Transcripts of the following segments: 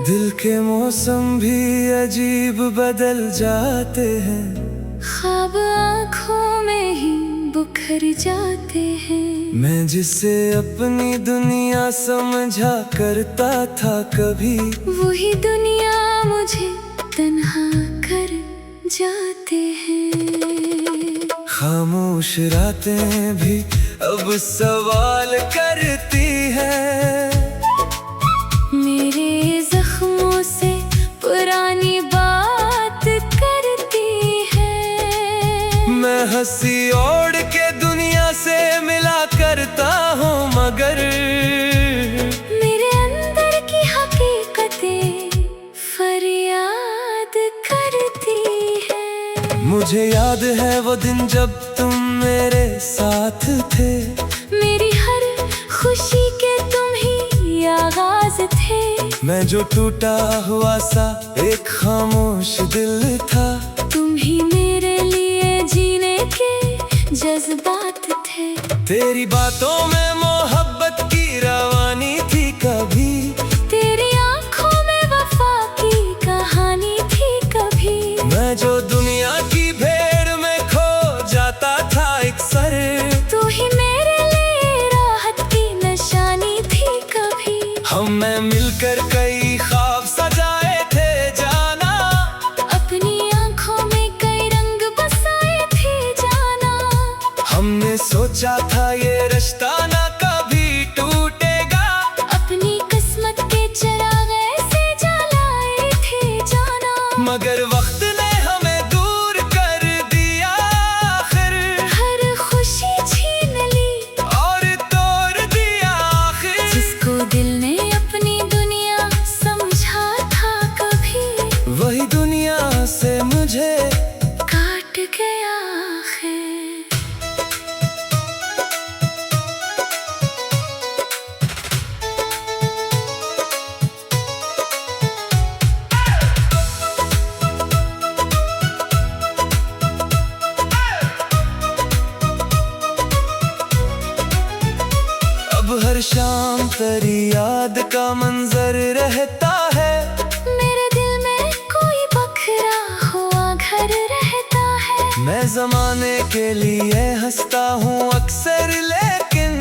दिल के मौसम भी अजीब बदल जाते हैं, ख्वाब आँखों में ही बुखर जाते हैं। मैं जिसे अपनी दुनिया समझा करता था कभी, वही दुनिया मुझे तन्हा कर जाते हैं। खामोश रातें भी अब सवाल करती है, मेरे जख्मों से पुरानी बात करती है। मैं हंसी ओढ़ के दुनिया से मिला करता हूँ, मगर मेरे अंदर की हकीकतें फरियाद करती है। मुझे याद है वो दिन जब तुम मेरे साथ थे, मेरी हर खुशी के तुम ही आगाज थे। मैं जो टूटा हुआ सा एक खामोश दिल था, तुम ही मेरे लिए जीने के जज्बात थे। तेरी बातों में मोहब्बत की रवानी थी कभी, तेरी आंखों में वफा की कहानी थी कभी। मैं जो दुनिया की भीड़ में खो जाता था अक्सर, तू ही मेरे लिए राहत की निशानी थी कभी। मैं मिलकर कई ख्वाब सजाए थे जाना, अपनी आंखों में कई रंग बसाए थे जाना। हमने सोचा था ये रिश्ता ना कभी टूटेगा, अपनी किस्मत के चिराग ऐसे जलाए थे जाना। मगर वक्त ने हमें दूर कर दिया आखिर, हर खुशी छीन ली और तोड़ दिया आखिर। जिसको दिल ने अपनी दुनिया समझा था कभी, वही दुनिया से मुझे काट गया आखिर। अब हर शाम तेरी याद का मंजर रहता है, मेरे दिल में कोई बखरा हुआ घर रहता है। मैं जमाने के लिए हंसता हूँ अक्सर, लेकिन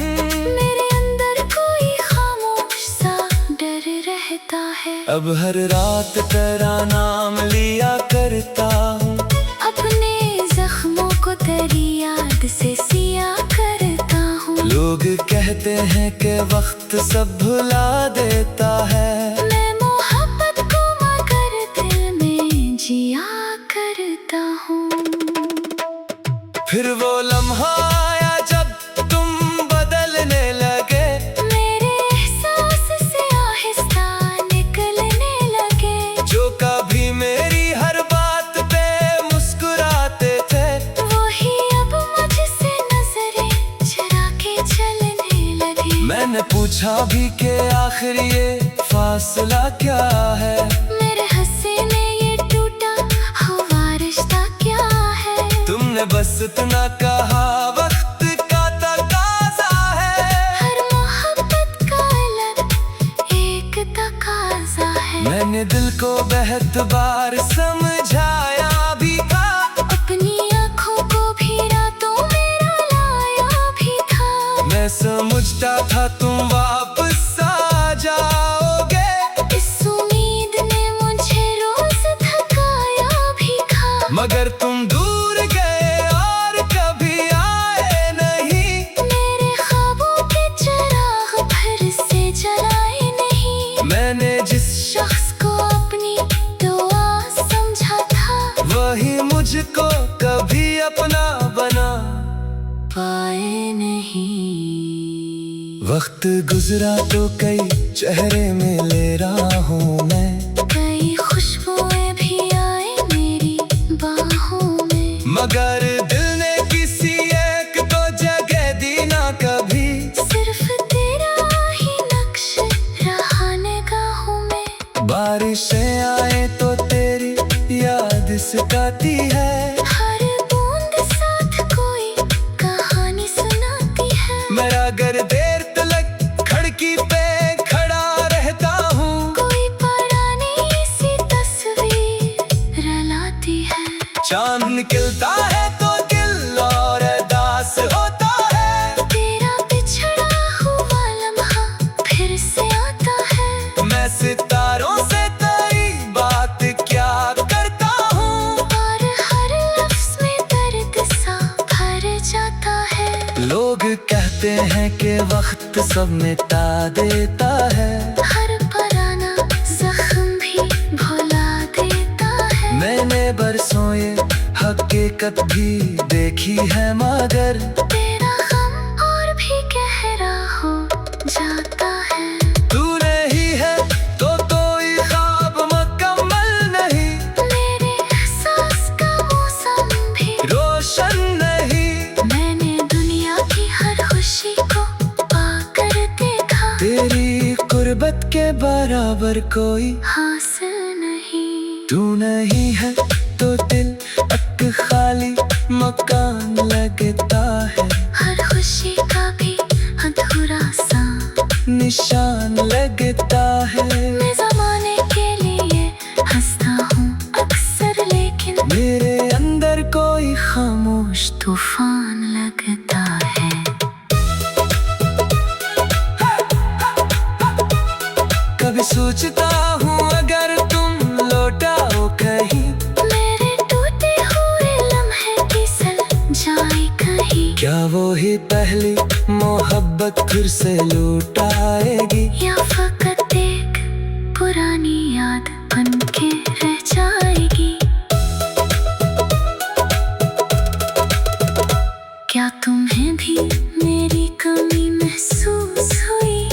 मेरे अंदर कोई खामोश सा डर रहता है। अब हर रात तेरा नाम लिया करता हूँ, अपने जख्मों को तेरी याद से सिया करता हूँ। लोग कहते हैं कि वक्त सब भुला देता है, मैं मोहब्बत को मगर दिल में जिया करता हूँ। फिर वो लम्हा आया जब तुम बदलने लगे, मेरे एहसास से आहिस्ता निकलने लगे। जो कभी मेरी हर बात पे मुस्कुराते थे, वही अब मुझसे नजरें चुरा के चलने लगे। मैंने पूछा भी कि आखिर ये फासला क्या है, मेरे हंसे में ये टूटा हुआ रिश्ता क्या है। तुमने बस इतना कहा वक्त का तकाज़ा है, हर मोहब्बत का अलग एक तकाज़ा है। मैंने दिल को बेहद बार समझाया भी था, अपनी आँखों को भी रातों में रुलाया भी था। मैं समझता था तुम वापस आ जाओगे, इस उम्मीद ने मुझे रोज थकाया भी था। मगर तुम दूर गए और कभी आए नहीं, मेरे ख्वाबों के चिराग फिर से जलाए नहीं। मैंने जिस शख्स को अपनी दुआ समझा था, वही मुझको कभी अपना बना पाए नहीं। वक्त गुजरा तो कई चेहरे में ले रहा हूँ मैं, कई खुशबुएं भी आए मेरी बाहों में। मगर दिल ने किसी एक को जगह दी ना कभी, सिर्फ तेरा ही नक्श रहा निगाहों में। बारिशें आए तो तेरी याद सताती है, हर बूंद साथ कोई कहानी सुनाती है। मेरा अगर देर तलक खड़की पे खड़ा रहता हूँ, कोई पढ़ाने चांद निकलता है तो दिल और उदास होता है। तेरा बिछड़ा हुआ लम्हा फिर से आता है। मैं सितारों से तेरी बात क्या करता हूँ, और हर लफ्ज़ में दर्द सा भर जाता है। लोग कहते हैं कि वक्त सब मिटा देता है, हर पुराना जख्म भी भुला देता है। मैंने बरसों ये हकीकत भी देखी है, मगर तेरा गम और भी गहरा हो जाता है। तू नहीं है तो कोई ख्वाब मुकम्मल नहीं, मेरे एहसास का मौसम भी रोशन नहीं। मैंने दुनिया की हर खुशी को पाकर देखा, तेरी कुर्बत के बराबर कोई हासिल नहीं। तू नहीं है तो दिल एक खाली मकान लगता है, हर खुशी का भी अधूरा सा निशान लगता है। मैं ज़माने के लिए हंसता हूँ अक्सर, लेकिन मेरे अंदर कोई खामोश तूफान लगता है। कभी सोचता हूँ अगर तुम लौटाओ कहीं, मेरे टूटे हुए लम्हे फिसल जाए कहीं। क्या वो ही पहली मोहब्बत फिर से लौट आएगी, या फकत एक पुरानी याद बन के रह जाएगी। क्या तुम्हें भी मेरी कमी महसूस हुई,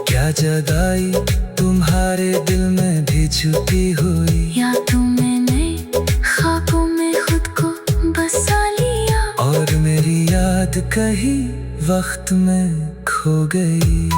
क्या जुदाई तुम्हारे दिल में भी छुपी हुई, या तुमने ख्वाबों में खुद को बसा लिया, और मेरी याद कहीं वक्त में खो गई।